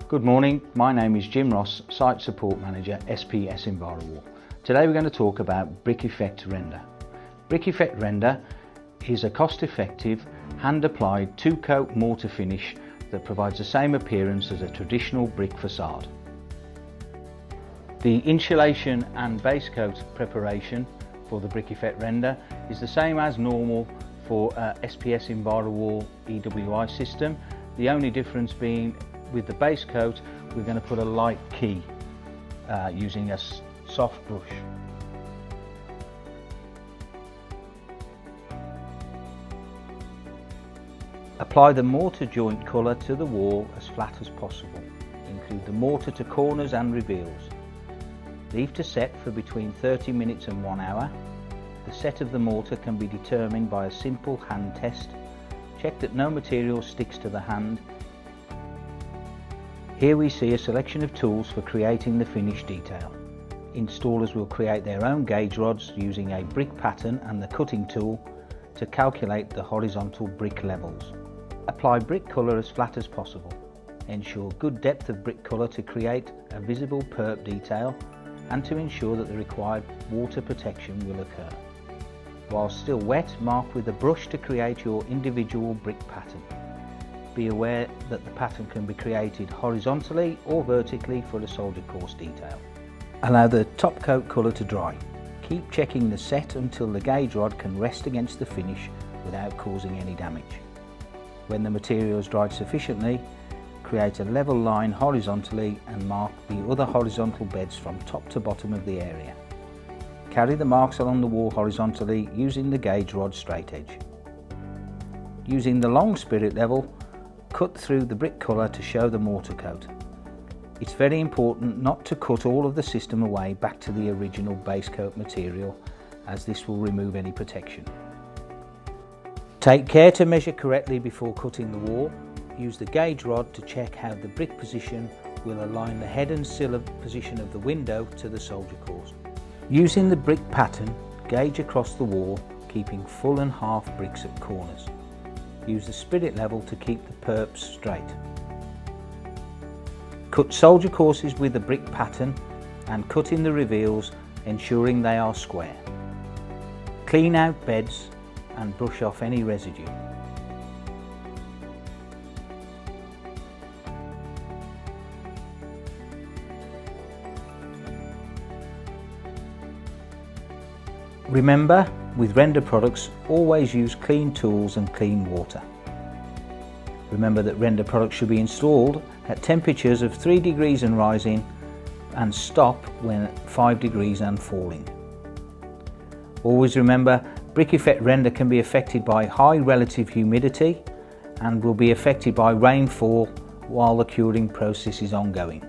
Good morning, my name is Jim Ross, Site Support Manager, SPS Envirowall. Today we're going to talk about Brick Effect Render. Brick Effect Render is a cost-effective, hand-applied two-coat mortar finish that provides the same appearance as a traditional brick facade. The insulation and base coat preparation for the Brick Effect Render is the same as normal for SPS Envirowall EWI system, the only difference being with the base coat we're going to put a light key using a soft brush. Apply the mortar joint colour to the wall as flat as possible. Include the mortar to corners and reveals. Leave to set for between 30 minutes and 1 hour. The set of the mortar can be determined by a simple hand test. Check that no material sticks to the hand. Here we see a selection of tools for creating the finished detail. Installers will create their own gauge rods using a brick pattern and the cutting tool to calculate the horizontal brick levels. Apply brick colour as flat as possible. Ensure good depth of brick colour to create a visible perp detail and to ensure that the required water protection will occur. While still wet, mark with a brush to create your individual brick pattern. Be aware that the pattern can be created horizontally or vertically for a soldier course detail. Allow the top coat colour to dry. Keep checking the set until the gauge rod can rest against the finish without causing any damage. When the material is dried sufficiently, create a level line horizontally and mark the other horizontal beds from top to bottom of the area. Carry the marks along the wall horizontally using the gauge rod straight edge. Using the long spirit level, cut through the brick colour to show the mortar coat. It's very important not to cut all of the system away back to the original base coat material, as this will remove any protection. Take care to measure correctly before cutting the wall. Use the gauge rod to check how the brick position will align the head and sill position of the window to the soldier course. Using the brick pattern, gauge across the wall, keeping full and half bricks at corners. Use the spirit level to keep the perps straight. Cut soldier courses with the brick pattern and cut in the reveals, ensuring they are square. Clean out beds and brush off any residue. Remember, with render products, always use clean tools and clean water. Remember that render products should be installed at temperatures of 3 degrees and rising and stop when 5 degrees and falling. Always remember, Brick Effect Render can be affected by high relative humidity and will be affected by rainfall while the curing process is ongoing.